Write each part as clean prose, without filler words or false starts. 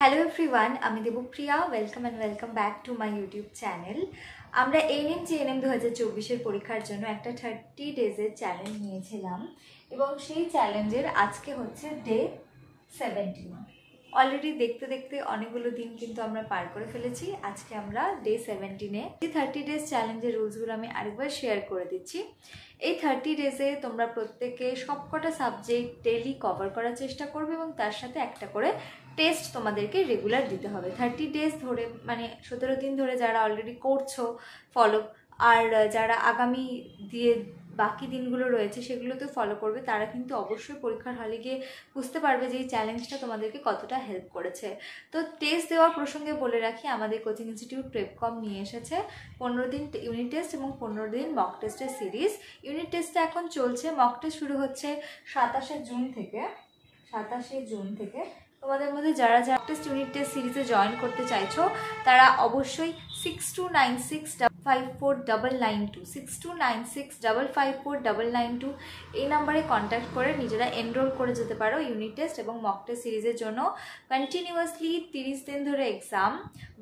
Hello everyone, আমি Debapriya. Welcome and welcome back to my YouTube channel. আমরা ANM GNM 2024-এর পরীক্ষার জন্য একটা 30 ডেজের চ্যালেঞ্জ নিয়েছিলাম এবং সেই চ্যালেঞ্জের আজকে হচ্ছে ডে 17। অলরেডি দেখতে দেখতে অনেকগুলো দিন কিন্তু আমরা পার করে ফেলেছি। আজকে আমরা ডে 17-এ এই 30 ডেজ চ্যালেঞ্জের রুলসগুলো আমি আরেকবার শেয়ার করে দিচ্ছি। এই 30 ডেজে তোমরা প্রত্যেকে সবকটা সাবজেক্ট ডেইলি কভার করার চেষ্টা করবে এবং তার সাথে একটা করে টেস্ট তোমাদেরকে রেগুলার দিতে হবে। 30 ডেজ ধরে মানে 17 দিন ধরে যারা অলরেডি করছো ফলো, আর যারা আগামী দিয়ে বাকি দিনগুলো রয়েছে সেগুলোতে ফলো করবে, তারা কিন্তু অবশ্যই পরীক্ষার হলে গিয়ে বুঝতে পারবে যে এই চ্যালেঞ্জটা তোমাদেরকে কতটা হেল্প করেছে। তো টেস্ট দেওয়ার প্রসঙ্গে বলে রাখি, আমাদের কোচিং ইনস্টিটিউট প্রেপকম নিয়ে এসেছে 15 দিন ইউনিট টেস্ট এবং 15 দিন মক টেস্টের সিরিজ। ইউনিট টেস্টটা এখন চলছে, মক টেস্ট শুরু হচ্ছে 27শে জুন থেকে। তোমাদের মধ্যে যারা যারা টেস্ট ইউনিট টেস্ট সিরিজে জয়েন করতে চাইছো তারা অবশ্যই 6296554992 6296554992 এই নাম্বারে কন্ট্যাক্ট করে নিজেরা এনরোল করে যেতে পারো ইউনিট টেস্ট এবং মক টেস্ট সিরিজের জন্য। কন্টিনিউয়াসলি 30 দিন ধরে এক্সাম,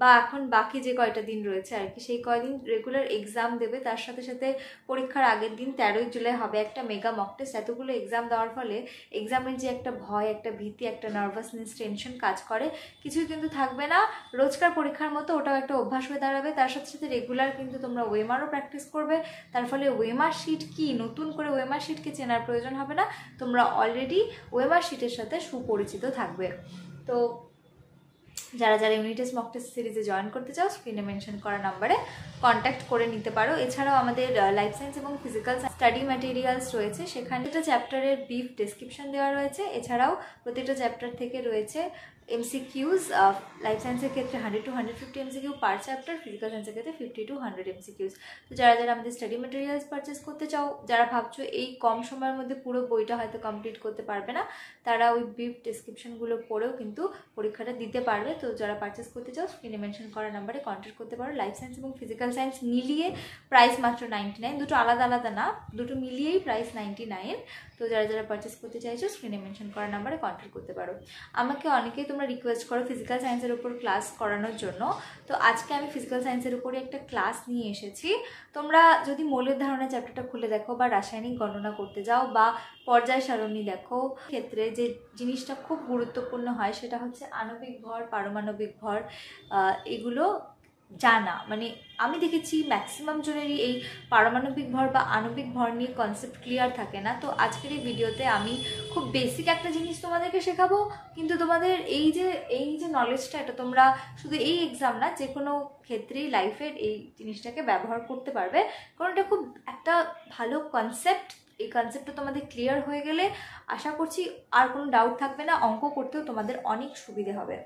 বা এখন বাকি যে কয়টা দিন রয়েছে আর কি, সেই কয়দিন রেগুলার এক্সাম দেবে। তার সাথে সাথে পরীক্ষার আগের দিন 13 জুলাই হবে একটা মেগা মক টেস্ট। এতগুলো এক্সাম দেওয়ার ফলে এক্সামের যে একটা ভয়, একটা ভীতি, একটা নার্ভাসনেস, টেনশন কাজ করে, কিছুই কিন্তু থাকবে না। রোজকার পরীক্ষার মতো ওটাও একটা অভ্যাস হয়ে দাঁড়াবে। তার সাথে সাথে রেগুলার কিন্তু তোমরা ওয়েমারও প্র্যাকটিস করবে। তার ফলে ওয়েমার শিট কি, নতুন করে ওয়েমার শিটকে চেনার প্রয়োজন হবে না, তোমরা অলরেডি ওয়েমার শিটের সাথে সুপরিচিত থাকবে। তো যারা যারা ইউনিট টেস্ট মক টেস্ট সিরিজে জয়েন করতে চাও স্ক্রিনে মেনশন করা নাম্বারে কন্ট্যাক্ট করে নিতে পারো। এছাড়াও আমাদের লাইফ সায়েন্স এবং ফিজিক্যাল স্টাডি ম্যাটেরিয়ালস রয়েছে, সেখানে একটা চ্যাপ্টারের ব্রিফ ডেসক্রিপশন দেওয়া রয়েছে। এছাড়াও প্রতিটা চ্যাপ্টার থেকে রয়েছে MCQs। লাইফ সায়েন্সের ক্ষেত্রে 100 to 150 MCQ per chapter, physical সায়েন্সের ক্ষেত্রে 50 to 100 MCQs। তো যারা যারা আমাদের স্টাডি ম্যাটেরিয়ালস পারচেস করতে চাও, যারা ভাবছো এই কম সময়ের মধ্যে পুরো বইটা হয়তো কমপ্লিট করতে পারবে না, তারা ওই ব্রিফ ডেসক্রিপশনগুলো পড়েও কিন্তু পরীক্ষাটা দিতে পারবে। তো যারা পারচেস করতে চাও স্ক্রিনে মেনশন করা নাম্বারে কন্ট্যাক্ট করতে পারো। লাইফ সায়েন্স এবং ফিজিক্যাল সায়েন্স মিলিয়ে প্রাইস মাত্র 99, দুটো আলাদা আলাদা না, দুটো মিলিয়েই প্রাইস 99। তো যারা যারা পারচেস করতে চাইছো স্ক্রিনে মেনশন করা নাম্বারে কন্ট্যাক্ট করতে পারো। আমাকে অনেকেই তোমরা রিকোয়েস্ট করো ফিজিক্যাল সায়েন্সের উপর ক্লাস করানোর জন্য, তো আজকে আমি ফিজিক্যাল সায়েন্সের উপরে একটা ক্লাস নিয়ে এসেছি। তোমরা যদি মৌলের ধারণা চ্যাপ্টারটা খুলে দেখো, বা রাসায়নিক গণনা করতে যাও, বা পর্যায় সারণী দেখো, ক্ষেত্রে যে জিনিসটা খুব গুরুত্বপূর্ণ হয় সেটা হচ্ছে আণবিক ভর, পারমাণবিক ভর। এগুলো জানা, মানে আমি দেখেছি ম্যাক্সিমাম জনেরই এই পারমাণবিক ভর বা আণবিক ভর নিয়ে কনসেপ্ট ক্লিয়ার থাকে না। তো আজকের এই ভিডিওতে আমি খুব বেসিক একটা জিনিস তোমাদেরকে শেখাবো, কিন্তু তোমাদের এই যে নলেজটা, এটা তোমরা শুধু এই এক্সাম না, যে কোনো ক্ষেত্রেই লাইফের এই জিনিসটাকে ব্যবহার করতে পারবে, কারণ এটা খুব একটা ভালো কনসেপ্ট। এই কনসেপ্টটা তোমাদের ক্লিয়ার হয়ে গেলে আশা করছি আর কোনো ডাউট থাকবে না, অঙ্ক করতেও তোমাদের অনেক সুবিধে হবে।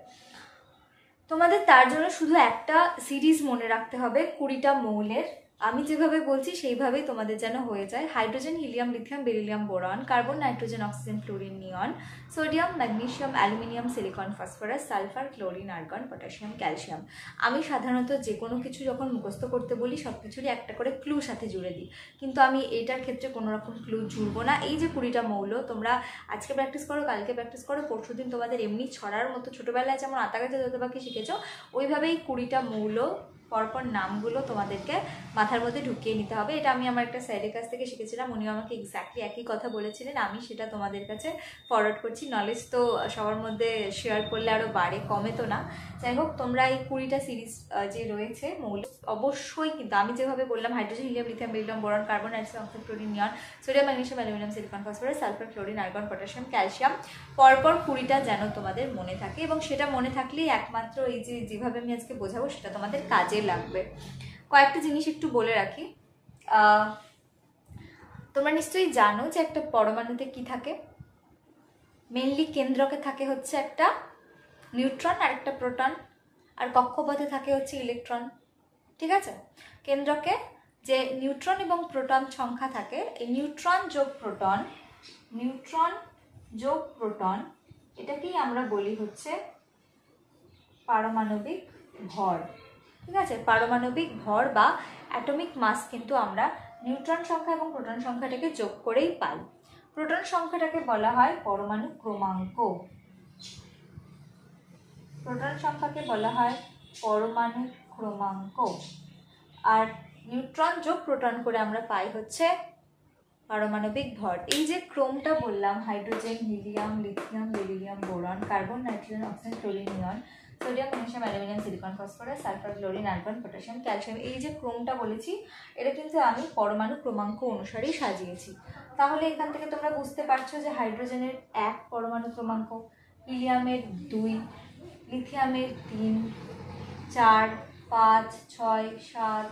তোমাদের তার জন্য শুধু একটা সিরিজ মনে রাখতে হবে 20টা মৌলের। আমি যেভাবে বলছি সেইভাবেই তোমাদের যেন হয়ে যায়। Hydrogen, helium, lithium, beryllium, boron, carbon, nitrogen, oxygen, fluorine, neon, sodium, magnesium, aluminium, silicon, phosphorus, sulphur, chlorine, argon, potassium, calcium. আমি সাধারণত যে কোনো কিছু যখন মুখস্থ করতে বলি সব কিছুরই একটা করে ক্লু সাথে জুড়ে দিই, কিন্তু আমি এইটার ক্ষেত্রে কোনো রকম ক্লু জুড়বো না। এই যে 20টা মৌল, তোমরা আজকে প্র্যাকটিস করো, কালকে প্র্যাকটিস করো, পরশুদিন তোমাদের এমনি ছড়ার মতো ছোটোবেলায় যেমন আতা গাছে যত পাখি শিখেছো, ওইভাবেই 20টা মৌল পরপর নামগুলো তোমাদেরকে মাথার মধ্যে ঢুকিয়ে নিতে হবে। এটা আমি আমার একটা স্যারের কাছ থেকে শিখেছিলাম, উনিও আমাকে এক্স্যাক্টলি একই কথা বলেছিলেন, আমি সেটা তোমাদের কাছে ফরওয়ার্ড করছি। নলেজ তো সবার মধ্যে শেয়ার করলে আরও বাড়ে, কমে তো না। যাই হোক, তোমরা এই 20টা সিরিজ যে রয়েছে মৌল, অবশ্যই কিন্তু আমি যেভাবে বললাম hydrogen, helium, lithium, beryllium, boron, carbon, nitrogen, oxygen, fluorine, neon, sodium, magnesium, aluminium, silicon, phosphorus, sulphur, chlorine, argon, potassium, calcium, পরপর 20টা যেন তোমাদের মনে থাকে, এবং সেটা মনে থাকলেই একমাত্র এই যেভাবে আমি আজকে বোঝাবো সেটা তোমাদের কাজে লাগবে। কয়েকটা জিনিস একটু বলে রাখি। তোমরা নিশ্চয়ই জানো যে একটা পরমাণুতে কি থাকে। মেনলি কেন্দ্রকে থাকে হচ্ছে একটা নিউট্রন আর একটা প্রোটন, আর কক্ষপথে থাকে হচ্ছে ইলেকট্রন। ঠিক আছে, কেন্দ্রকে যে নিউট্রন এবং প্রোটন সংখ্যা থাকে, এই নিউট্রন যোগ প্রোটন এটাকেই আমরা বলি হচ্ছে পারমাণবিক ভর। ঠিক আছে, পারমাণবিক ভর বা অ্যাটমিক মাস কিন্তু আমরা নিউট্রন সংখ্যা এবং প্রোটন সংখ্যাটাকে যোগ করেই পাই। প্রোটন সংখ্যাটাকে বলা হয় পরমাণু ক্রমাঙ্ক। প্রোটন সংখ্যাকে বলা হয় পরমাণু ক্রমাঙ্ক, আর নিউট্রন যোগ প্রোটন করে আমরা পাই হচ্ছে পারমাণবিক ভর। এই যে ক্রমটা বললাম, hydrogen, helium, lithium, beryllium, boron, carbon, nitrogen, oxygen, chlorine, neon, sodium, magnesium, aluminium, silicon, phosphorus, sulphur, chlorine, argon, potassium, calcium, এই যে ক্রমটা বলেছি এটা কিন্তু আমি পরমাণু ক্রমাঙ্ক অনুসারেই সাজিয়েছি। তাহলে এখান থেকে তোমরা বুঝতে পারছো যে হাইড্রোজেনের 1 পরমাণু ক্রমাঙ্ক, হিলিয়ামের 2, লিথিয়ামের 3, 4, 5, 6, 7,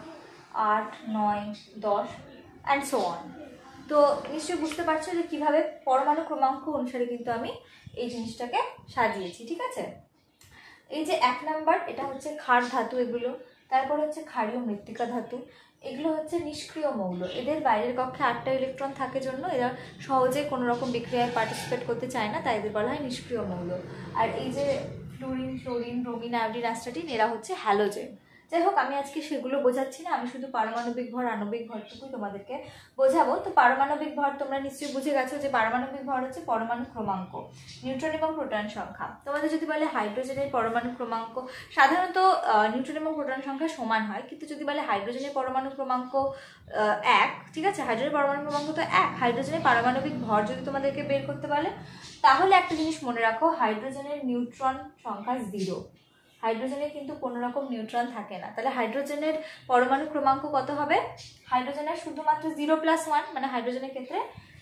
8, 9, 10 অ্যান্ড সো অন। তো নিশ্চয়ই বুঝতে পারছো যে কীভাবে পরমাণু ক্রমাঙ্ক অনুসারে কিন্তু আমি এই জিনিসটাকে সাজিয়েছি, ঠিক আছে। এই যে 1 নাম্বার, এটা হচ্ছে ক্ষার ধাতু এগুলো, তারপর হচ্ছে ক্ষারীয় মৃত্তিকা ধাতু, এগুলো হচ্ছে নিষ্ক্রিয় মৌল। এদের বাইরের কক্ষে 8টা ইলেকট্রন থাকে জন্য এরা সহজে কোনো রকম বিক্রিয়ায় পার্টিসিপেট করতে চায় না, তাই এদের বলা হয় নিষ্ক্রিয় মৌল। আর এই যে fluorine, chlorine, bromine, iodine, astatine, এরা হচ্ছে হ্যালোজেন। যাই হোক, আমি আজকে সেগুলো বোঝাচ্ছি না, আমি শুধু পারমাণবিক ভর, আণবিক ভরটুকুই তোমাদেরকে বোঝাবো। তো পারমাণবিক ভর তোমরা নিশ্চয়ই বুঝে গেছো যে পারমাণবিক ভর হচ্ছে পরমাণু ক্রমাঙ্ক, নিউট্রন এবং প্রোটন সংখ্যা। তোমাদের যদি বলে হাইড্রোজেনের পরমাণু ক্রমাঙ্ক, সাধারণত নিউট্রন এবং প্রোটন সংখ্যা সমান হয়, কিন্তু যদি বলে হাইড্রোজেনের পরমাণু ক্রমাঙ্ক 1, ঠিক আছে, হাইড্রোজেনের পরমাণু ক্রমাঙ্ক তো 1, হাইড্রোজেনের পারমাণবিক ভর যদি তোমাদেরকে বের করতে বলে, তাহলে একটা জিনিস মনে রাখো, হাইড্রোজেনের নিউট্রন সংখ্যা 0। হাইড্রোজেনে কিন্তু কোনো রকম নিউট্রন থাকে না। তাহলে হাইড্রোজেনের পরমাণু ক্রমাঙ্ক কত হবে? হাইড্রোজেনের শুধুমাত্র 0+1, মানে হাইড্রোজেনের ক্ষেত্রে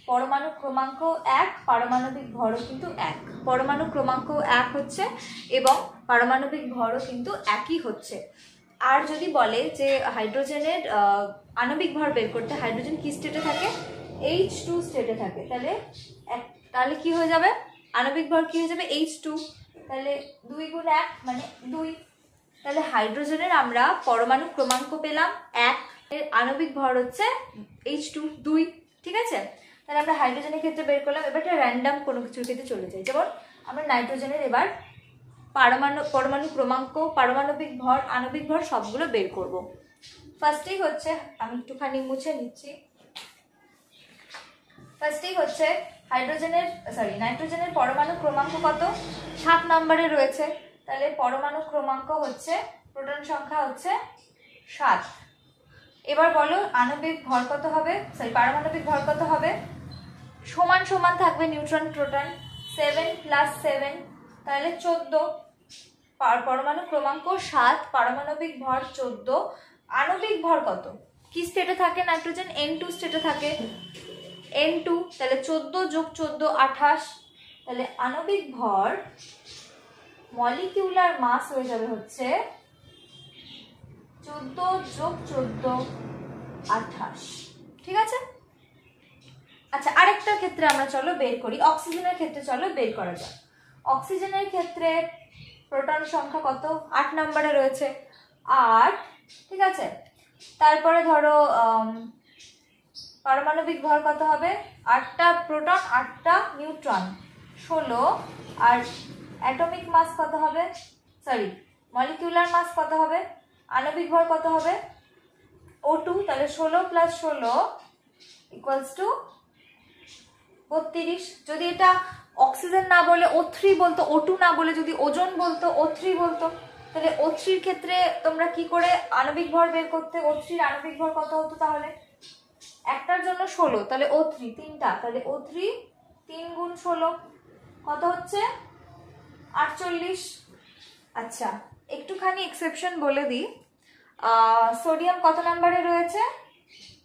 পরমাণু ক্রমাঙ্ক 1, পারমাণবিক ভরও কিন্তু 1। পরমাণু ক্রমাঙ্ক 1 হচ্ছে এবং পারমাণবিক ভরও কিন্তু একই হচ্ছে। আর যদি বলে যে হাইড্রোজেনের আণবিক ভর বের করতে, হাইড্রোজেন কি স্টেটে থাকে? H2 স্টেটে থাকে। তাহলে কি হয়ে যাবে? আণবিক ভর কি হয়ে যাবে? H2। তাহলে 2 × 1 মানে 2। তাহলে হাইড্রোজেনের আমরা পরমাণু ক্রমাঙ্ক পেলাম 1, এর আণবিক ভর হচ্ছে H2 2, ঠিক আছে। তাহলে আমরা হাইড্রোজেনের ক্ষেত্রে বের করলাম। এবার একটা র্যান্ডাম কোনো কিছুর ক্ষেত্রে চলে যাই, যেমন আমরা নাইট্রোজেনের এবার পরমাণু ক্রমাঙ্ক, পারমাণবিক ভর, আণবিক ভর সবগুলো বের করব। ফার্স্টেই হচ্ছে, আমি একটুখানি মুছে নিচ্ছি, ফার্স্টেই হচ্ছে নাইট্রোজেনের পরমাণু ক্রমাঙ্ক কত? 7 নম্বরে রয়েছে। তাহলে পরমাণু ক্রমাঙ্ক হচ্ছে, প্রোটন সংখ্যা হচ্ছে 7। এবার বলো আণবিক ভর কত হবে, পারমাণবিক ভর কত হবে? সমান সমান থাকবে নিউট্রন প্রোটন, 7 + 7, তাহলে 14। পরমাণু ক্রমাঙ্ক 7, পারমাণবিক ভর 14, আণবিক ভর কত? কি স্টেটে থাকে নাইট্রোজেন? N2 স্টেটে থাকে। N2, তাহলে 14 + 14 28। তাহলে আণবিক ভর, মলিকিউলার মাস হয়ে যাবে হচ্ছে 14 + 14 28, ঠিক আছে। আচ্ছা, আরেকটা ক্ষেত্রে আমরা চলো বের করি, অক্সিজেনের ক্ষেত্রে চলো বের করা যাক। অক্সিজেনের ক্ষেত্রে প্রোটন সংখ্যা কত? 8 নম্বরে রয়েছে, 8, ঠিক আছে। তারপরে ধরো পারমাণবিক ভর কত হবে? 8টা প্রোটন, 8টা নিউট্রন, 16। আর অ্যাটমিক মাস কত হবে? মলিকিউলার মাস কত হবে? আণবিক ভর কত হবে? O2। তাহলে 16 + 16 = 32। যদি এটা অক্সিজেন না বলে O3 বলতো, O2 না বলে যদি ওজন বলতো, O3 বলতো, তাহলে O3-র ক্ষেত্রে তোমরা কি করে আণবিক ভর বের করতে? O3-র আণবিক ভর কত হতো তাহলে? একটার জন্য 16, তাহলে O3 3টা, তাহলে O3 3 × 16 কত হচ্ছে? 48। আচ্ছা, একটুখানি এক্সেপশন বলে দিই, সোডিয়াম কত নম্বরে রয়েছে?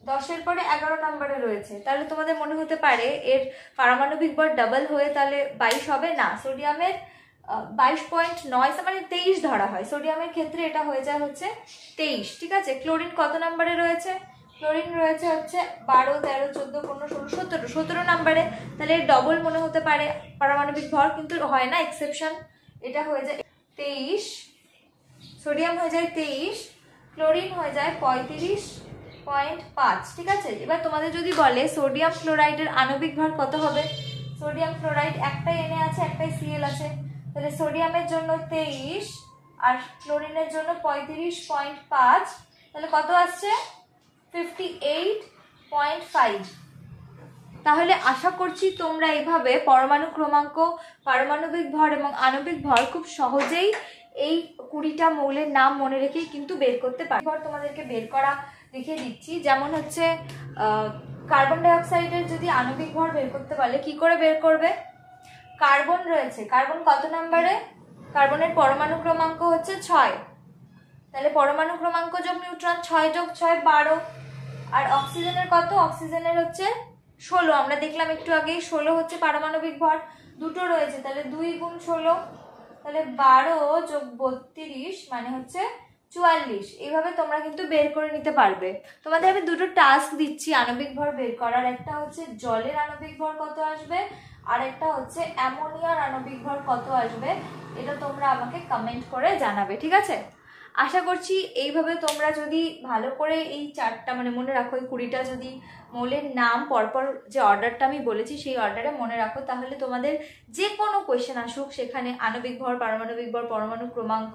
10-এর পরে 11 নম্বরে রয়েছে। তাহলে তোমাদের মনে হতে পারে এর পারমাণবিক ভর ডাবল হয়ে তাহলে 22 হবে না, সোডিয়ামের 22.9, মানে 23 ধরা হয়। সোডিয়ামের ক্ষেত্রে এটা হয়ে যায় হচ্ছে 23, ঠিক আছে। ক্লোরিন কত নম্বরে রয়েছে? ক্লোরিন রয়েছে হচ্ছে 12, 13, 14, 15, 16, 17 নম্বরে। তাহলে ডবল মনে হতে পারে পারমাণবিক ভর, কিন্তু হয় না, এক্সেপশন। এটা হয়ে যায় 23, সোডিয়াম হয়ে যায় 23, ক্লোরিন হয়ে যায় 35.5, ঠিক আছে। এবার তোমাদের যদি বলে সোডিয়াম ক্লোরাইডের আণবিক ভর কত হবে? সোডিয়াম ক্লোরাইড একটাই Na আছে, একটাই Cl আছে, তাহলে সোডিয়ামের জন্য 23 আর ক্লোরিনের জন্য 35.5, তাহলে কত আসছে? 58.5। তাহলে আশা করছি তোমরা এইভাবে পরমাণু ক্রমাঙ্ক, পারমাণবিক ভর এবং আণবিক ভর খুব সহজেই এই 20টা মৌলের নাম মনে রেখেই কিন্তু বের করতে পারবে। এবার তোমাদেরকে বের করা দেখিয়ে দিচ্ছি। যেমন হচ্ছে কার্বন ডাইঅক্সাইডের যদি আণবিক ভর বের করতে পারলে কি করে বের করবে? কার্বন রয়েছে, কার্বন কত নম্বরে? কার্বনের পরমাণু ক্রমাঙ্ক হচ্ছে 6, তাহলে পরমাণু ক্রমাঙ্ক যোগ নিউট্রন 6 যোগ 6 12। আর অক্সিজেনের কত? অক্সিজেনের হচ্ছে 16। আমরা দেখলাম একটু আগেই 16 হচ্ছে পারমাণবিক ভর, দুটো রয়েছে, তাহলে 2 গুণ 16, তাহলে 12 যোগ 32 মানে হচ্ছে 44। এইভাবে তোমরা কিন্তু বের করে নিতে পারবে। তোমাদের আমি দুটো টাস্ক দিচ্ছি আণবিক ভর বের করার। একটা হচ্ছে জলের আণবিক ভর কত আসবে, আর একটা হচ্ছে অ্যামোনিয়ার আণবিক ভর কত আসবে। এটা তোমরা আমাকে কমেন্ট করে জানাবে, ঠিক আছে? আশা করছি এইভাবে তোমরা যদি ভালো করে এই 4টা মানে মনে রাখো, এই 20টা যদি মৌলের নাম পরপর যে অর্ডারটা আমি বলেছি সেই অর্ডারে মনে রাখো, তাহলে তোমাদের যে কোনো কোয়েশ্চেন আসুক সেখানে আণবিক ভর, পারমাণবিক ভর, পরমাণু ক্রমাঙ্ক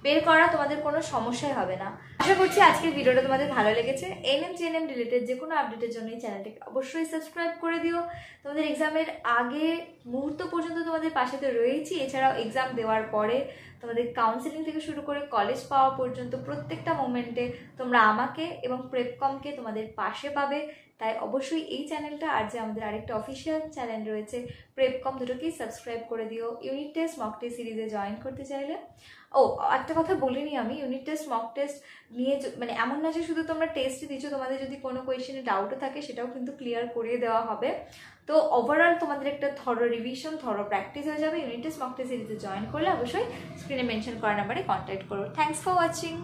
বের করা তোমাদের কোনো সমস্যাই হবে না। আশা করছি আজকের ভিডিওটা তোমাদের ভালো লেগেছে। এনএম জিএনএম রিলেটেড যে কোনো আপডেটের জন্য এই চ্যানেলটাকে অবশ্যই সাবস্ক্রাইব করে দিও। তোমাদের এক্সামের আগে মুহূর্ত পর্যন্ত তোমাদের পাশে তো রয়েছি, এছাড়াও এক্সাম দেওয়ার পরে তোমাদের কাউন্সেলিং থেকে শুরু করে কলেজ পাওয়া পর্যন্ত প্রত্যেকটা মোমেন্টে তোমরা আমাকে এবং প্রেপকমকে তোমাদের পাশে পাবে। তাই অবশ্যই এই চ্যানেলটা আর যে আমাদের আরেকটা অফিসিয়াল চ্যানেল রয়েছে প্রেপকম, দুটোকেই সাবস্ক্রাইব করে দিও। ইউনিট টেস্ট মক টেস্ট সিরিজে জয়েন করতে চাইলে, একটা কথা বলিনি আমি, ইউনিট টেস্ট মক টেস্ট নিয়ে মানে এমন না যে শুধু তোমরা টেস্টই দিচ্ছ, তোমাদের যদি কোনো কোয়েশ্চেনে ডাউটও থাকে সেটাও কিন্তু ক্লিয়ার করিয়ে দেওয়া হবে। তো ওভারঅল তোমাদের একটা থরো রিভিশন, থরো প্র্যাকটিস হয়ে যাবে। ইউনিট টেস্ট মক টেস্ট সিরিজে জয়েন করলে অবশ্যই স্ক্রিনে মেনশন করা নাম্বারে কন্ট্যাক্ট করো। Thanks for watching.